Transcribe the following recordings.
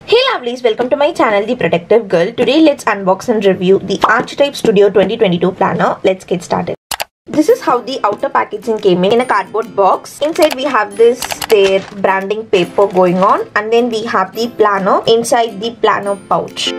Hey lovelies, welcome to my channel The Protective Girl. Today let's unbox and review the Archetype Studio 2022 planner. Let's get started. This is how the outer packaging came in a cardboard box. Inside we have their branding paper going on, and then we have the planner inside the planner pouch.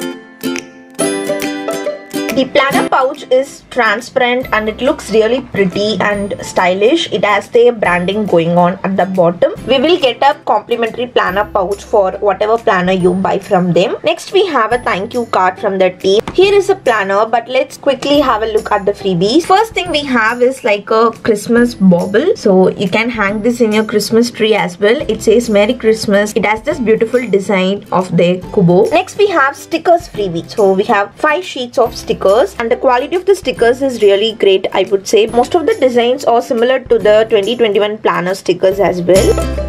The planner pouch is transparent and it looks really pretty and stylish. It has their branding going on at the bottom. We will get a complimentary planner pouch for whatever planner you buy from them. Next we have a thank you card from the team. Here is a planner, but let's quickly have a look at the freebies. First thing we have is like a Christmas bauble. So you can hang this in your Christmas tree as well. It says Merry Christmas. It has this beautiful design of their kubo. Next we have stickers freebie. So we have 5 sheets of stickers. And the quality of the stickers is really great, I would say. Most of the designs are similar to the 2021 planner stickers as well.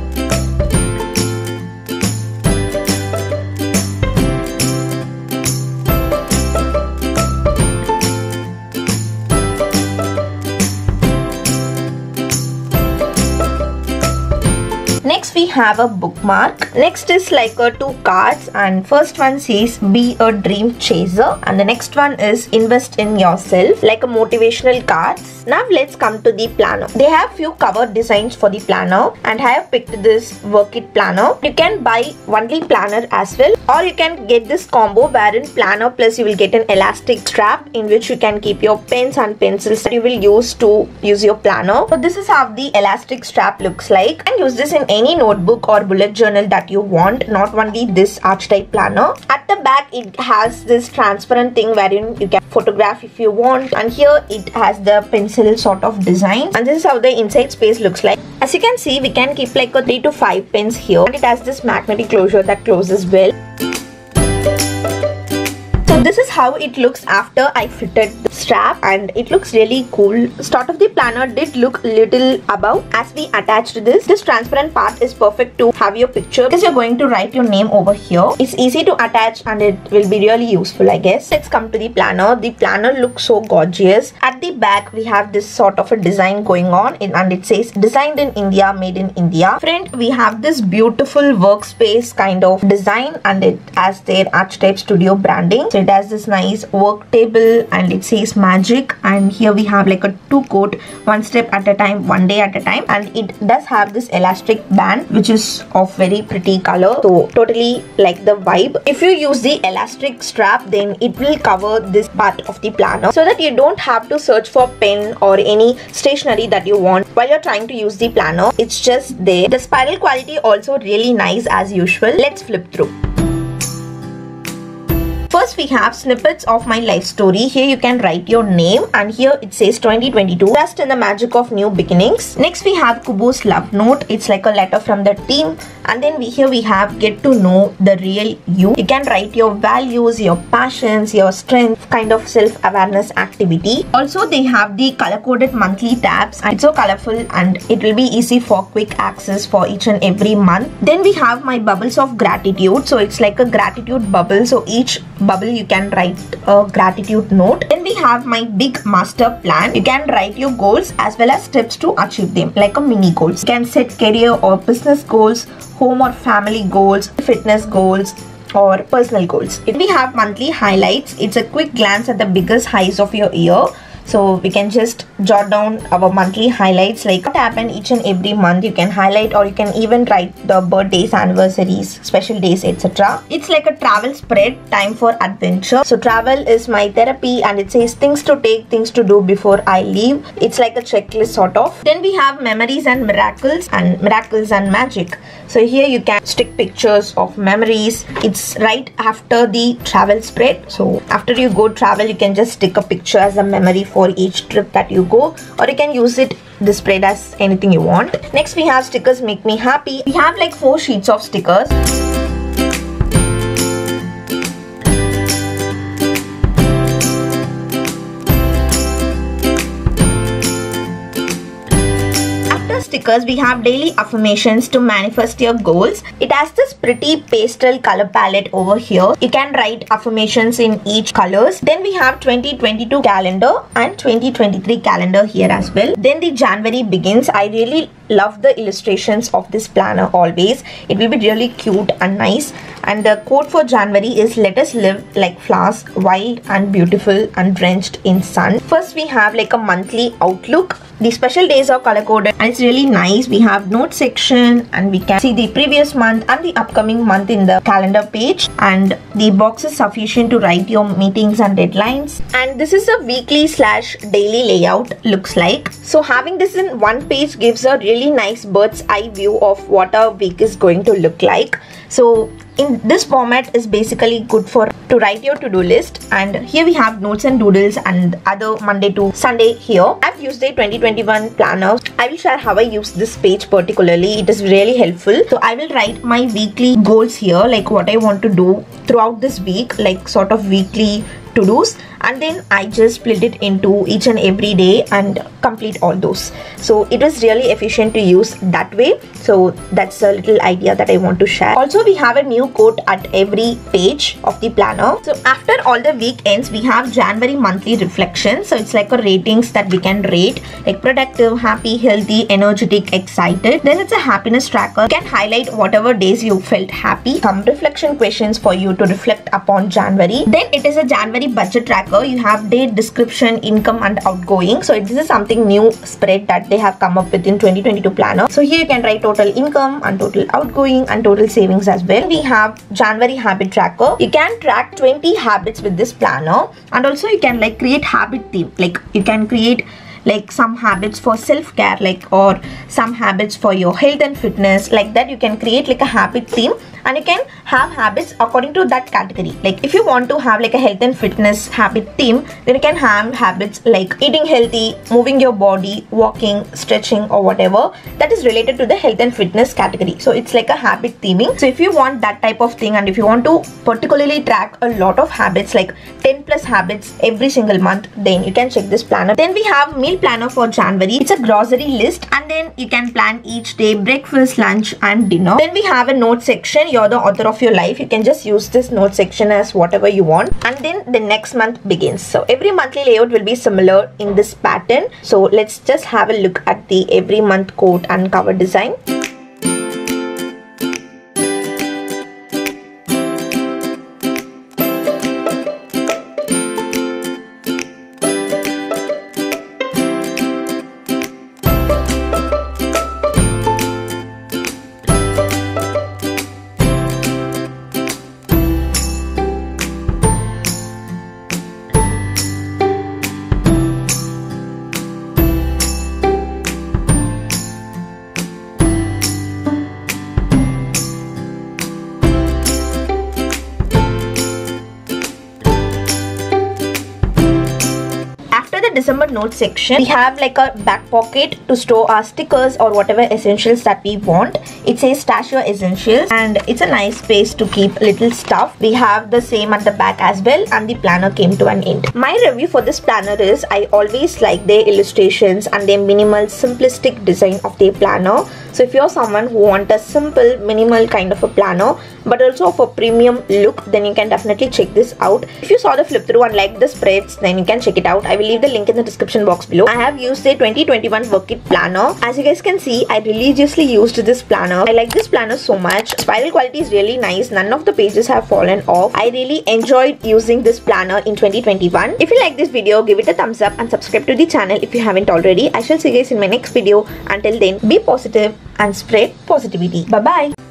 Next we have a bookmark. Next is like 2 cards, and first one says be a dream chaser, and the next one is invest in yourself, like a motivational cards. Now let's come to the planner. They have few cover designs for the planner, and I have picked this Work It planner. You can buy only planner as well, or you can get this combo wherein planner plus you will get an elastic strap in which you can keep your pens and pencils that you will use to use your planner. So this is how the elastic strap looks like. You can use this in any notebook or bullet journal that you want, not only this Archetype planner. At the back it has this transparent thing wherein you can photograph if you want, and here it has the pencil sort of design, and this is how the inside space looks like. As you can see, we can keep like 3 to 5 pens here, and it has this magnetic closure that closes well. So this is how it looks after I fitted the strap, and it looks really cool. Start of the planner did look little above. As we attached this transparent part is perfect to have your picture because you're going to write your name over here. It's easy to attach and it will be really useful, I guess. Let's come to the planner. The planner looks so gorgeous. At the back we have this sort of a design going on, and it says designed in India, made in India. Front we have this beautiful workspace kind of design, and it has their Archetype Studio branding. So it has this nice work table, and it says magic, and here we have like a 2-coat, 1 step at a time, 1 day at a time, and it does have this elastic band which is of very pretty color, so totally like the vibe. If you use the elastic strap, then it will cover this part of the planner so that you don't have to search for pen or any stationery that you want while you're trying to use the planner. It's just there. The spiral quality also really nice as usual. Let's flip through. First we have snippets of my life story. Here you can write your name, and here it says 2022, trust in the magic of new beginnings. Next we have Kubo's love note. It's like a letter from the team, and then here we have get to know the real you. You can write your values, your passions, your strength, kind of self-awareness activity. Also they have the color-coded monthly tabs, and it's so colorful and it will be easy for quick access for each and every month. Then we have my bubbles of gratitude. So it's like a gratitude bubble, so each bubble you can write a gratitude note. Then we have my big master plan. You can write your goals as well as steps to achieve them, like a mini goals. You can set career or business goals, home or family goals, fitness goals, or personal goals. If we have monthly highlights, it's a quick glance at the biggest highs of your year. So we can just jot down our monthly highlights, like what happened each and every month. You can highlight, or you can even write the birthdays, anniversaries, special days, etc. It's like a travel spread, time for adventure. So travel is my therapy, and it says things to take, things to do before I leave. It's like a checklist sort of. Then we have memories and miracles and magic. So here you can stick pictures of memories. It's right after the travel spread. So after you go travel, you can just stick a picture as a memory for each trip that you go, or you can use the spread as anything you want. Next we have stickers make me happy. We have like 4 sheets of stickers. Stickers, we have daily affirmations to manifest your goals. It has this pretty pastel color palette over here. You can write affirmations in each colors. Then we have 2022 calendar and 2023 calendar here as well. Then the January begins. I really love the illustrations of this planner always. It will be really cute and nice. And the quote for January is, let us live like flowers, wild and beautiful and drenched in sun. First we have like a monthly outlook. The special days are color coded and it's really nice. We have note section and we can see the previous month and the upcoming month in the calendar page, and the box is sufficient to write your meetings and deadlines. And this is a weekly/daily layout looks like. So having this in one page gives a really nice bird's eye view of what our week is going to look like. So in this format is basically good for to write your to-do list. And here we have notes and doodles and other Monday to Sunday here. I've used a 2021 planner. I will share how I use this page particularly. It is really helpful. So I will write my weekly goals here, like what I want to do throughout this week, like sort of weekly to-dos, and then I just split it into each and every day and complete all those. So it was really efficient to use that way. So that's a little idea that I want to share. Also, we have a new quote at every page of the planner. So after all the week ends, we have January monthly reflection. So it's like a ratings that we can rate, like productive, happy, healthy, energetic, excited. Then it's a happiness tracker. You can highlight whatever days you felt happy. Some reflection questions for you to reflect upon January. Then it is a January budget tracker. You have date, description, income and outgoing. So this is something new spread that they have come up with in 2022 planner. So here you can write total income and total outgoing and total savings as well. We have January habit tracker. You can track 20 habits with this planner, and also you can like create habit theme. Like you can create like some habits for self-care, like, or some habits for your health and fitness, like that. You can create like a habit theme and you can have habits according to that category. Like if you want to have like a health and fitness habit theme, then you can have habits like eating healthy, moving your body, walking, stretching or whatever that is related to the health and fitness category. So it's like a habit theming. So if you want that type of thing, and if you want to particularly track a lot of habits, like 10 plus habits every single month, then you can check this planner. Then we have meal planner for January. It's a grocery list, and then you can plan each day breakfast, lunch and dinner. Then we have a note section. You're the author of your life. You can just use this note section as whatever you want. And then the next month begins. So every monthly layout will be similar in this pattern. So let's just have a look at the every month quote and cover design. December note section, we have like a back pocket to store our stickers or whatever essentials that we want. It says stash your essentials, and it's a nice space to keep little stuff. We have the same at the back as well, and the planner came to an end. My review for this planner is, I always like their illustrations and their minimal simplistic design of their planner. So if you're someone who wants a simple minimal kind of a planner but also of a premium look, then you can definitely check this out. If you saw the flip through and like the spreads, then you can check it out. I will leave the link in the description box below. I have used a 2021 Work It planner. As you guys can see, I religiously used this planner. I like this planner so much. Spiral quality is really nice. None of the pages have fallen off. I really enjoyed using this planner in 2021. If you like this video, give it a thumbs up and subscribe to the channel if you haven't already. I shall see you guys in my next video. Until then, be positive and spread positivity. Bye bye.